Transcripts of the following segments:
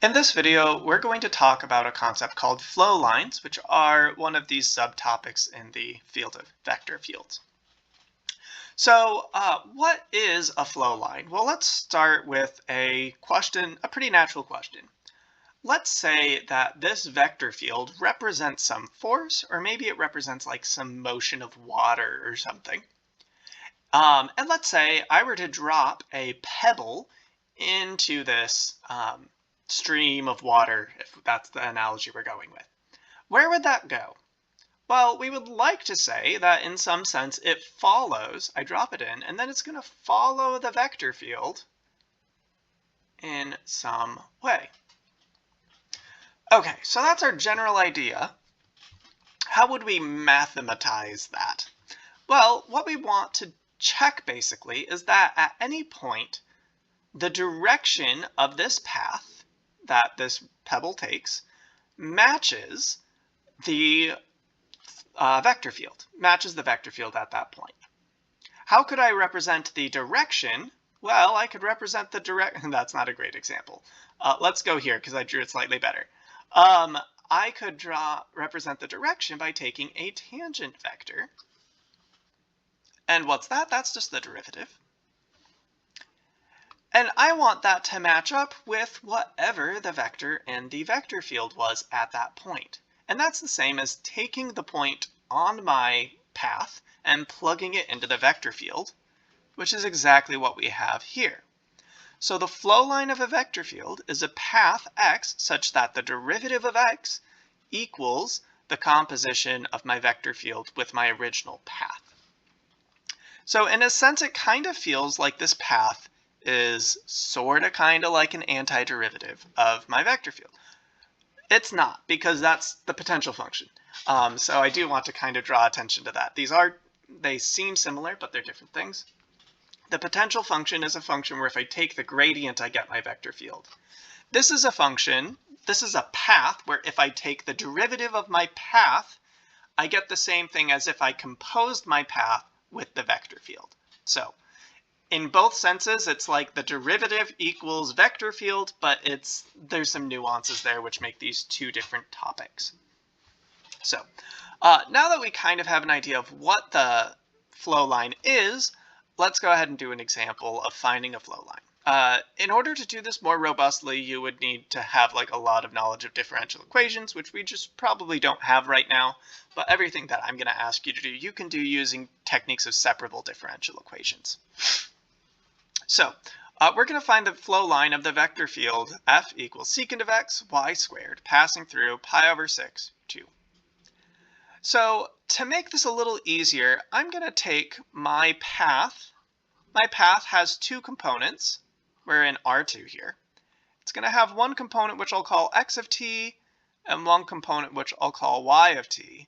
In this video, we're going to talk about a concept called flow lines, which are one of these subtopics in the field of vector fields. So, what is a flow line? Well, let's start with a question, a pretty natural question. Let's say that this vector field represents some force, or maybe it represents like some motion of water or something. And let's say I were to drop a pebble into this stream of water, if that's the analogy we're going with. Where would that go? Well, we would like to say that in some sense it follows, I drop it in, and then it's going to follow the vector field in some way. Okay, so that's our general idea. How would we mathematize that? Well, what we want to check basically is that at any point, the direction of this path that this pebble takes matches the vector field, matches the vector field at that point. How could I represent the direction? Well, I could represent the direction. That's not a great example. Let's go here because I drew it slightly better. I could represent the direction by taking a tangent vector. And what's that? That's just the derivative. And I want that to match up with whatever the vector in the vector field was at that point. And that's the same as taking the point on my path and plugging it into the vector field, which is exactly what we have here. So the flow line of a vector field is a path x such that the derivative of x equals the composition of my vector field with my original path. So in a sense, it kind of feels like this path is sort of kind of like an antiderivative of my vector field. It's not, because that's the potential function. So I do want to kind of draw attention to that. They seem similar, but they're different things. The potential function is a function where if I take the gradient, I get my vector field. This is a function, this is a path where if I take the derivative of my path, I get the same thing as if I composed my path with the vector field. So in both senses, it's like the derivative equals vector field, but there's some nuances there which make these two different topics. So now that we kind of have an idea of what the flow line is, let's go ahead and do an example of finding a flow line. In order to do this more robustly, you would need to have like a lot of knowledge of differential equations, which we just probably don't have right now. But everything that I'm going to ask you to do, you can do using techniques of separable differential equations. So we're going to find the flow line of the vector field f equals secant of x, y squared, passing through pi over 6, 2. So to make this a little easier, I'm going to take my path. My path has two components. We're in R2 here. It's going to have one component which I'll call x of t, and one component which I'll call y of t.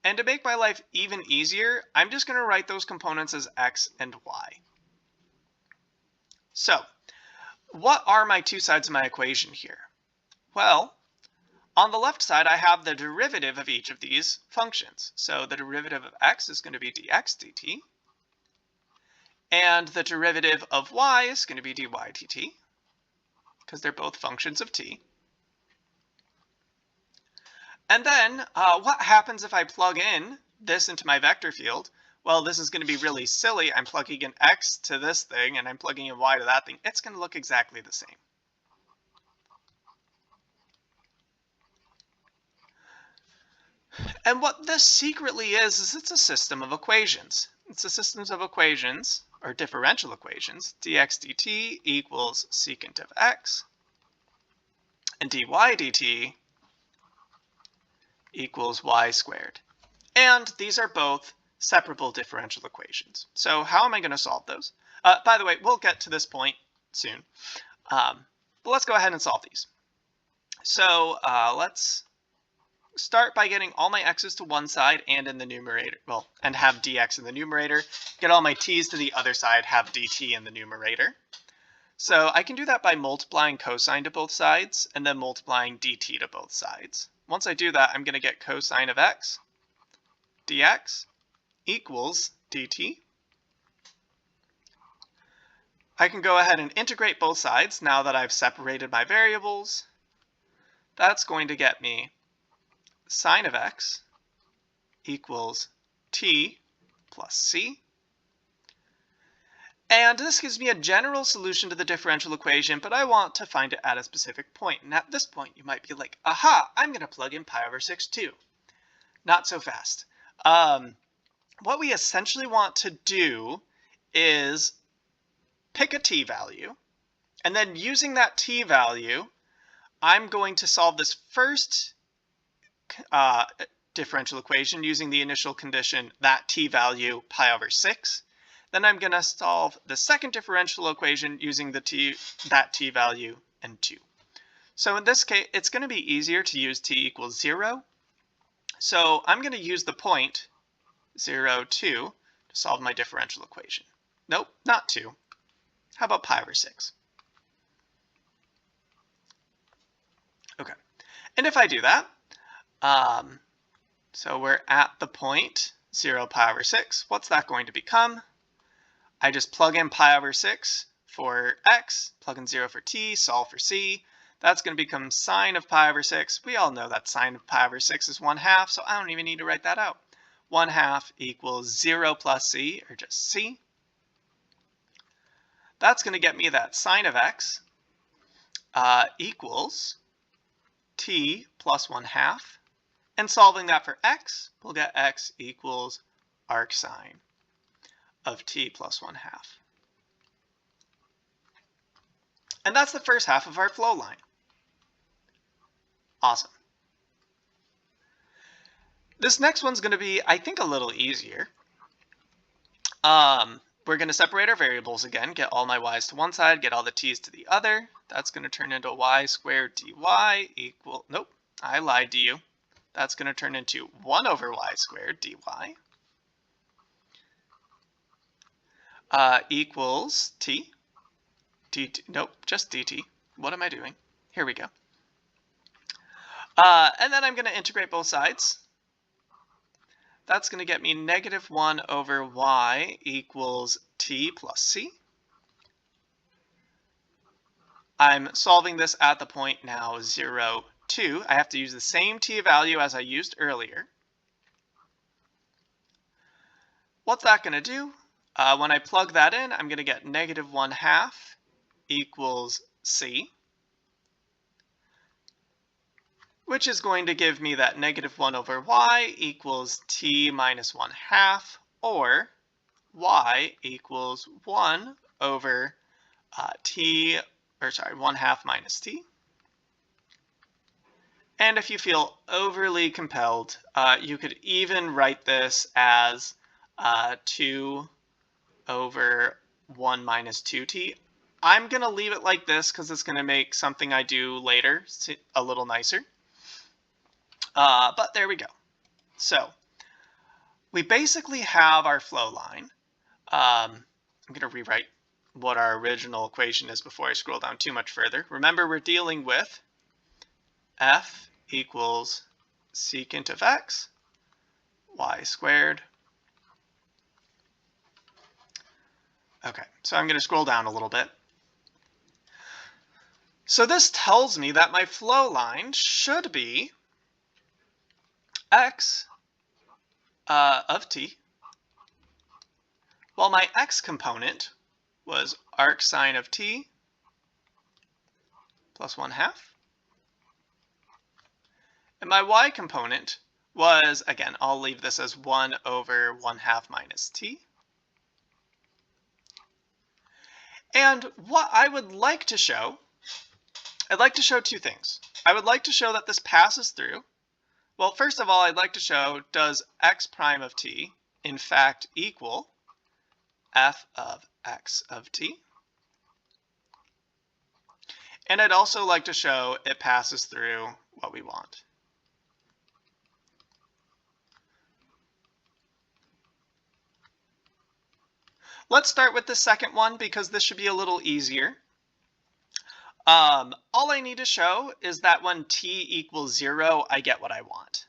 And to make my life even easier, I'm just going to write those components as x and y. So, what are my two sides of my equation here? Well, on the left side, I have the derivative of each of these functions. So the derivative of x is going to be dx dt, and the derivative of y is going to be dy dt, because they're both functions of t. And then, what happens if I plug in this into my vector field? Well, this is going to be really silly. I'm plugging in x to this thing, and I'm plugging in y to that thing. It's going to look exactly the same. And what this secretly is it's a system of equations. It's a system of equations, or differential equations. Dx dt equals secant of x, and dy dt equals y squared. And these are both separable differential equations. So how am I going to solve those? By the way, we'll get to this point soon. But let's go ahead and solve these. So let's start by getting all my x's to one side and in the numerator, well, and have dx in the numerator. Get all my t's to the other side, have dt in the numerator. So I can do that by multiplying cosine to both sides and then multiplying dt to both sides. Once I do that, I'm going to get cosine of x dx equals dt. I can go ahead and integrate both sides now that I've separated my variables. That's going to get me sine of x equals t plus c. And this gives me a general solution to the differential equation, but I want to find it at a specific point. And at this point, you might be like, aha, I'm going to plug in pi over 6 too. Not so fast. What we essentially want to do is pick a t value, and then using that t value, I'm going to solve this first differential equation using the initial condition, that t value, pi over 6. Then I'm going to solve the second differential equation using that t value and 2. So in this case, it's going to be easier to use t equals 0. So I'm going to use the point 0, 2 to solve my differential equation. Nope, not 2. How about pi over 6? Okay, and if I do that, so we're at the point 0 pi over 6. What's that going to become? I just plug in pi over 6 for x, plug in 0 for t, solve for c. That's going to become sine of pi over 6. We all know that sine of pi over 6 is 1/2, so I don't even need to write that out. 1/2 equals 0 plus c, or just c. That's going to get me that sine of x equals t plus 1/2. And solving that for x, we'll get x equals arcsine of t plus 1/2. And that's the first half of our flow line. Awesome. This next one's going to be, I think, a little easier. We're going to separate our variables again, get all my y's to one side, get all the t's to the other. That's going to turn into y squared dy equal, nope, I lied to you. That's going to turn into 1 over y squared dy equals t, dt, nope, just dt. What am I doing? Here we go. And then I'm going to integrate both sides. That's going to get me negative 1 over y equals t plus c. I'm solving this at the point now 0, 2. I have to use the same t value as I used earlier. What's that going to do? When I plug that in, I'm going to get negative 1/2 equals c, which is going to give me that negative 1 over y equals t minus 1/2, or y equals 1 over 1/2 minus t. And if you feel overly compelled, you could even write this as 2 over 1 minus 2t. I'm going to leave it like this because it's going to make something I do later a little nicer. But there we go. So we basically have our flow line. I'm going to rewrite what our original equation is before I scroll down too much further. Remember, we're dealing with f equals secant of x, y squared. Okay, so I'm going to scroll down a little bit. So this tells me that my flow line should be x of t, while my x component was arcsine of t plus 1/2. And my y component was, again, I'll leave this as 1 over 1/2 minus t. And what I would like to show, I'd like to show two things. I would like to show that this passes through. Well, first of all, I'd like to show, does x prime of t in fact equal f of x of t? And I'd also like to show it passes through what we want. Let's start with the second one because this should be a little easier. All I need to show is that when t equals 0, I get what I want.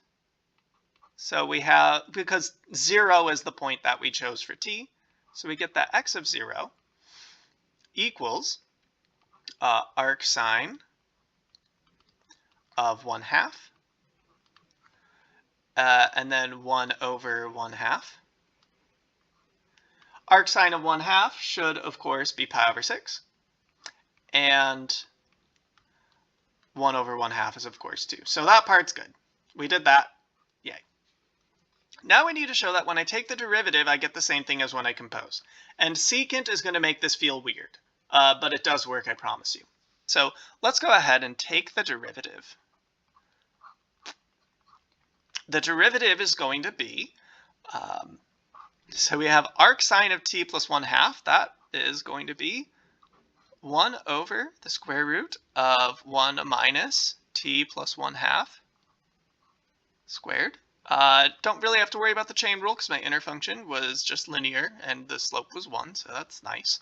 So we have, because 0 is the point that we chose for t, so we get that x of 0 equals arcsine of 1/2, and then 1/1/2. Arcsine of 1/2 should, of course, be pi/6, and 1/1/2 is, of course, 2. So that part's good. We did that. Yay. Now we need to show that when I take the derivative, I get the same thing as when I compose. And secant is going to make this feel weird, but it does work, I promise you. So let's go ahead and take the derivative. The derivative is going to be, so we have arcsine of t plus 1/2. That is going to be 1 over the square root of 1 minus t plus 1/2 squared. Don't really have to worry about the chain rule because my inner function was just linear and the slope was 1, so that's nice.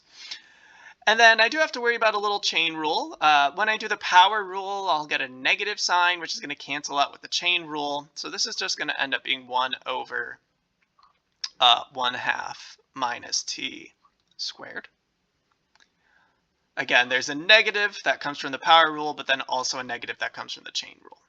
And then I do have to worry about a little chain rule. When I do the power rule, I'll get a negative sign, which is going to cancel out with the chain rule. So this is just going to end up being 1 over 1/2 minus t squared. Again, there's a negative that comes from the power rule, but then also a negative that comes from the chain rule.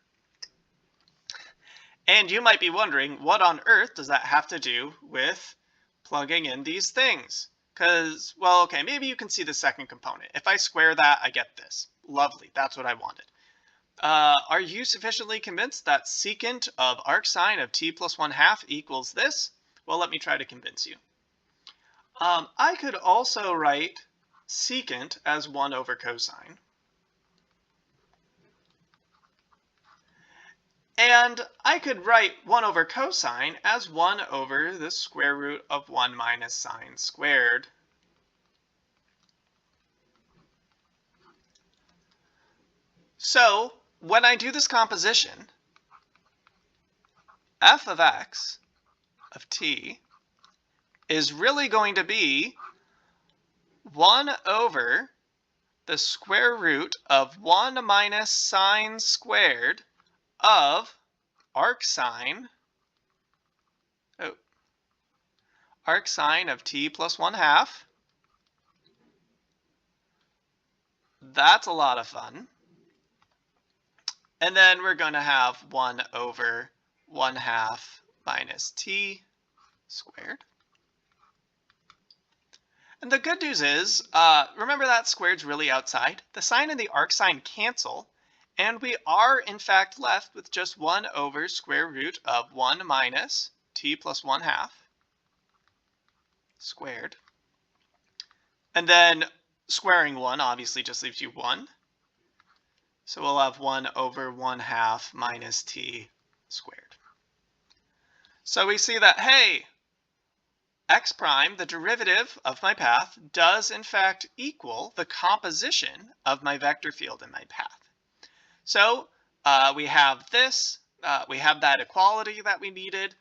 And you might be wondering, what on earth does that have to do with plugging in these things? Because, well, okay, maybe you can see the second component. If I square that, I get this. Lovely, that's what I wanted. Are you sufficiently convinced that secant of arcsine of t plus 1/2 equals this? Well, let me try to convince you. I could also write secant as 1 over cosine. And I could write 1 over cosine as 1 over the square root of 1 minus sine squared. So when I do this composition, f of x of t is really going to be 1 over the square root of 1 minus sine squared of arcsine of t plus 1/2. That's a lot of fun. And then we're going to have 1 over 1/2 minus t squared. And the good news is, remember that squared's really outside? The sine and the arcsine cancel, and we are, in fact, left with just 1 over square root of 1 minus t plus 1/2 squared. And then squaring 1 obviously just leaves you 1. So we'll have 1 over 1/2 minus t squared. So we see that, hey, x prime, the derivative of my path, does in fact equal the composition of my vector field in my path. So we have this, we have that equality that we needed,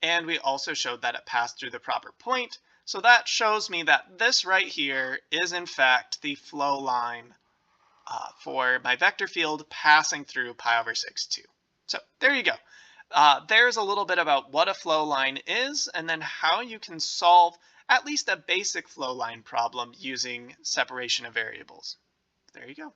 and we also showed that it passed through the proper point. So that shows me that this right here is in fact the flow line for my vector field passing through pi/6, 2. So there you go. There's a little bit about what a flow line is, and then how you can solve at least a basic flow line problem using separation of variables. There you go.